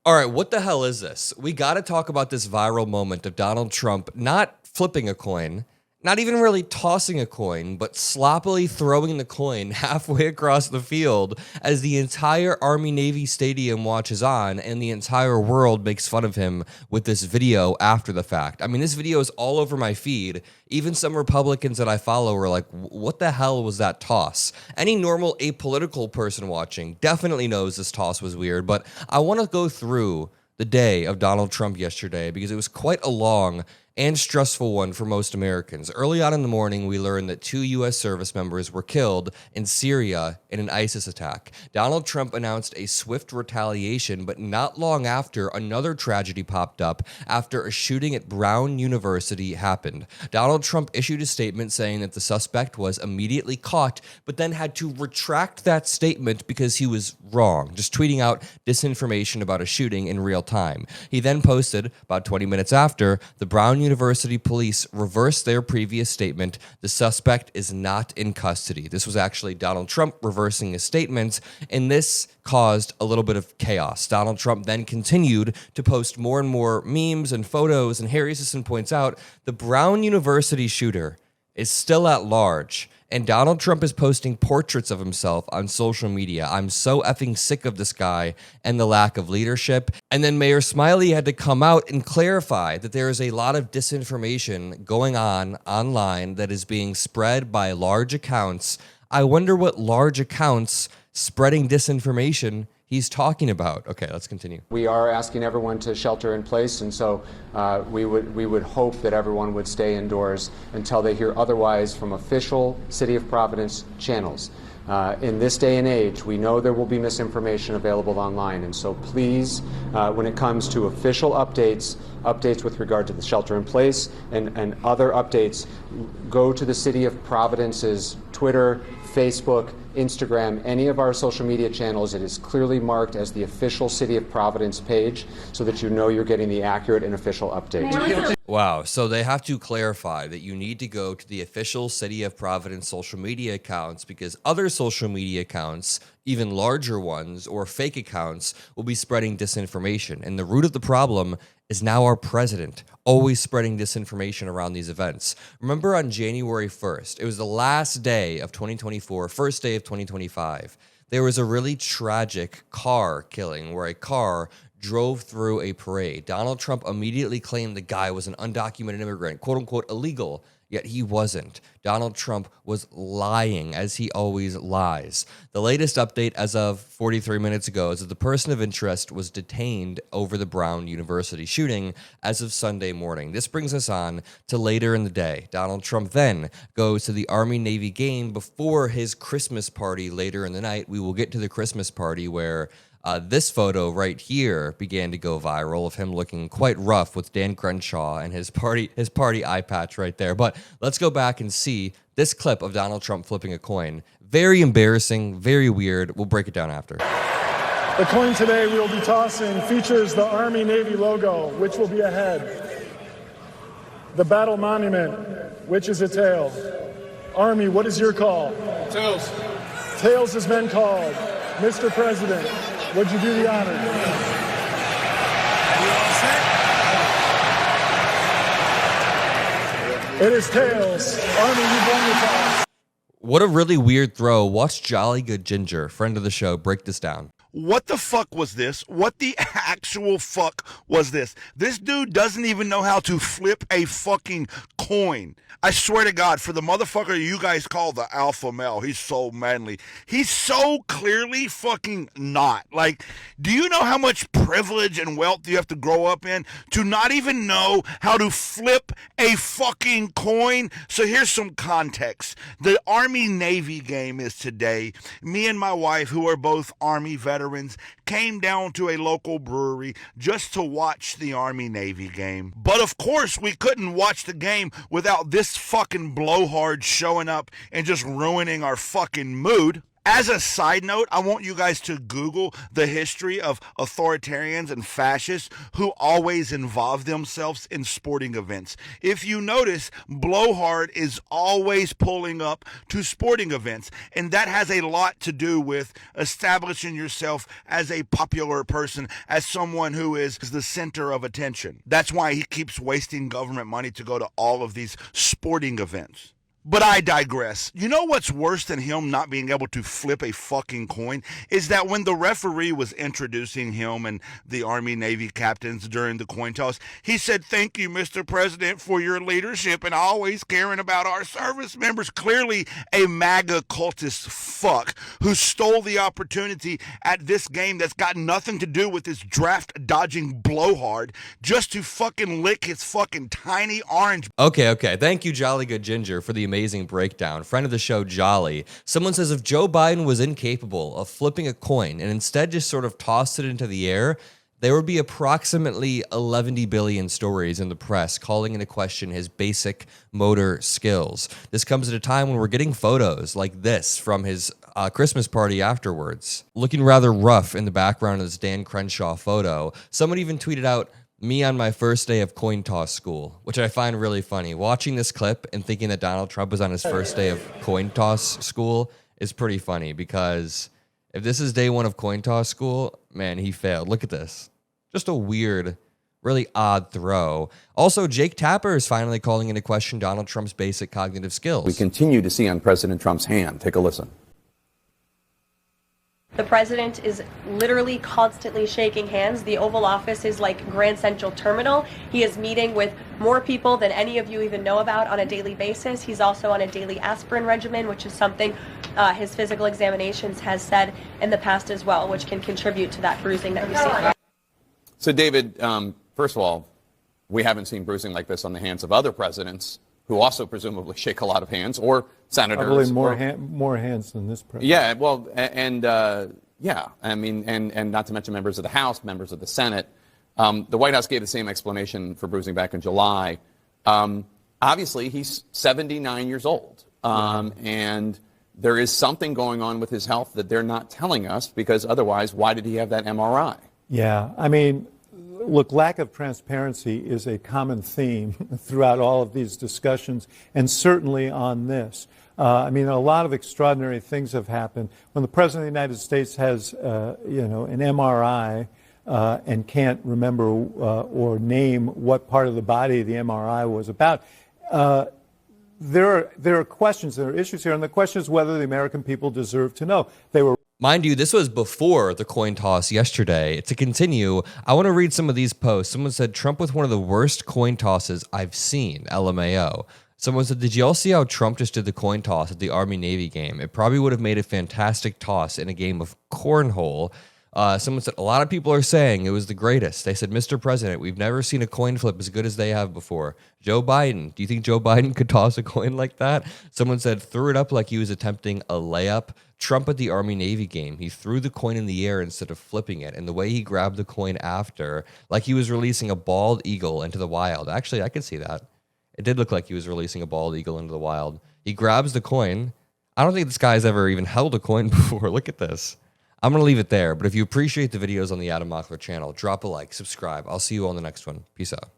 All right, what the hell is this? We got to talk about this viral moment of Donald Trump not flipping a coin, not even really tossing a coin, but sloppily throwing the coin halfway across the field as the entire Army-Navy stadium watches on and the entire world makes fun of him with this video after the fact. I mean, this video is all over my feed. Even some Republicans that I follow are like, what the hell was that toss? Any normal apolitical person watching definitely knows this toss was weird, but I want to go through the day of Donald Trump yesterday because it was quite a long and stressful one for most Americans. Early on in the morning, we learned that 2 U.S. service members were killed in Syria in an ISIS attack. Donald Trump announced a swift retaliation, but not long after, another tragedy popped up after a shooting at Brown University happened. Donald Trump issued a statement saying that the suspect was immediately caught, but then had to retract that statement because he was wrong, just tweeting out disinformation about a shooting in real time. He then posted, about 20 minutes after, the Brown University police reversed their previous statement. The suspect is not in custody. This was actually Donald Trump reversing his statements, and this caused a little bit of chaos. Donald Trump then continued to post more and more memes and photos, and Harry Sisson points out the Brown University shooter is still at large, and Donald Trump is posting portraits of himself on social media. I'm so effing sick of this guy and the lack of leadership. And then Mayor Smiley had to come out and clarify that there is a lot of disinformation going on online that is being spread by large accounts. I wonder what large accounts spreading disinformation he's talking about. Okay, let's continue. We are asking everyone to shelter in place, and so we would hope that everyone would stay indoors until they hear otherwise from official City of Providence channels. In this day and age, we know there will be misinformation available online, and so please, when it comes to official updates with regard to the shelter in place and other updates, go to the City of Providence's Twitter, Facebook, Instagram, any of our social media channels. It is clearly marked as the official City of Providence page so that you know you're getting the accurate and official update. Wow, so they have to clarify that you need to go to the official City of Providence social media accounts because other social media accounts, even larger ones or fake accounts, will be spreading disinformation. And the root of the problem is now our president always spreading disinformation around these events. Remember on January 1st, it was the last day of 2024, first day of 2025. There was a really tragic car killing where a car drove through a parade. Donald Trump immediately claimed the guy was an undocumented immigrant, quote unquote illegal, yet he wasn't. Donald Trump was lying, as he always lies. The latest update as of 43 minutes ago is that the person of interest was detained over the Brown University shooting as of Sunday morning. This brings us on to later in the day. Donald Trump then goes to the Army-Navy game before his Christmas party later in the night. We will get to the Christmas party where this photo right here began to go viral of him looking quite rough with Dan Crenshaw and his party eye patch right there. But let's go back and see this clip of Donald Trump flipping a coin. Very embarrassing, very weird. We'll break it down after. The coin today we will be tossing features the Army-Navy logo, which will be a head. The battle monument, which is a tail. Army, what is your call? Tails. Tails has been called. Mr. President, would you do the honor? It is tails. Army, you've won the toss. What a really weird throw. Watch Jolly Good Ginger, friend of the show, break this down. What the fuck was this? What the actual fuck was this? This dude doesn't even know how to flip a fucking coin. I swear to God, for the motherfucker you guys call the alpha male, he's so manly. He's so clearly fucking not. Like, do you know how much privilege and wealth you have to grow up in to not even know how to flip a fucking coin? So here's some context. The Army-Navy game is today. Me and my wife, who are both Army veterans, came down to a local brewery just to watch the Army-Navy game. But of course, we couldn't watch the game without this fucking blowhard showing up and just ruining our fucking mood. As a side note, I want you guys to Google the history of authoritarians and fascists who always involve themselves in sporting events. If you notice, Blowhard is always pulling up to sporting events, and that has a lot to do with establishing yourself as a popular person, as someone who is the center of attention. That's why he keeps wasting government money to go to all of these sporting events. But I digress. You know what's worse than him not being able to flip a fucking coin is that when the referee was introducing him and the Army Navy captains during the coin toss, he said, "Thank you, Mr. President, for your leadership and always caring about our service members." Clearly a MAGA cultist fuck who stole the opportunity at this game that's got nothing to do with this draft dodging blowhard just to fucking lick his fucking tiny orange. Okay. Thank you, Jolly Good Ginger, for the amazing breakdown. Friend of the show, Jolly. Someone says if Joe Biden was incapable of flipping a coin and instead just sort of tossed it into the air, there would be approximately 11 billion stories in the press calling into question his basic motor skills. This comes at a time when we're getting photos like this from his Christmas party afterwards. Looking rather rough in the background of this Dan Crenshaw photo. Someone even tweeted out, "Me on my first day of coin toss school," which I find really funny. Watching this clip and thinking that Donald Trump was on his first day of coin toss school is pretty funny, because if this is day one of coin toss school, man, he failed. Look at this. Just a weird, really odd throw. Also, Jake Tapper is finally calling into question Donald Trump's basic cognitive skills. We continue to see on President Trump's hand. Take a listen. The president is literally constantly shaking hands. The Oval Office is like Grand Central Terminal. He is meeting with more people than any of you even know about on a daily basis. He's also on a daily aspirin regimen, which is something his physical examinations has said in the past as well, which can contribute to that bruising that you see. So, David, first of all, we haven't seen bruising like this on the hands of other presidents who also presumably shake a lot of hands, or senators. I believe more hands than this president. Yeah, well, yeah, I mean, and not to mention members of the House, members of the Senate. The White House gave the same explanation for bruising back in July. Obviously, he's 79 years old, and there is something going on with his health that they're not telling us, because otherwise, why did he have that MRI? Yeah, I mean, look, lack of transparency is a common theme throughout all of these discussions, and certainly on this. I mean, a lot of extraordinary things have happened. When the President of the United States has, an MRI and can't remember or name what part of the body the MRI was about, there are questions, there are issues here, and the question is whether the American people deserve to know. They were. Mind you, this was before the coin toss yesterday. To continue, I want to read some of these posts. Someone said, "Trump with one of the worst coin tosses I've seen, LMAO." Someone said, "Did you all see how Trump just did the coin toss at the Army-Navy game? It probably would have made a fantastic toss in a game of cornhole." Someone said, "A lot of people are saying it was the greatest." They said, "Mr. President, we've never seen a coin flip as good as they have before." Joe Biden, do you think Joe Biden could toss a coin like that? Someone said, "Threw it up like he was attempting a layup." Trump at the Army-Navy game, he threw the coin in the air instead of flipping it. And the way he grabbed the coin after, like he was releasing a bald eagle into the wild. Actually, I could see that. It did look like he was releasing a bald eagle into the wild. He grabs the coin. I don't think this guy's ever even held a coin before. Look at this. I'm going to leave it there. But if you appreciate the videos on the Adam Mockler channel, drop a like, subscribe. I'll see you on the next one. Peace out.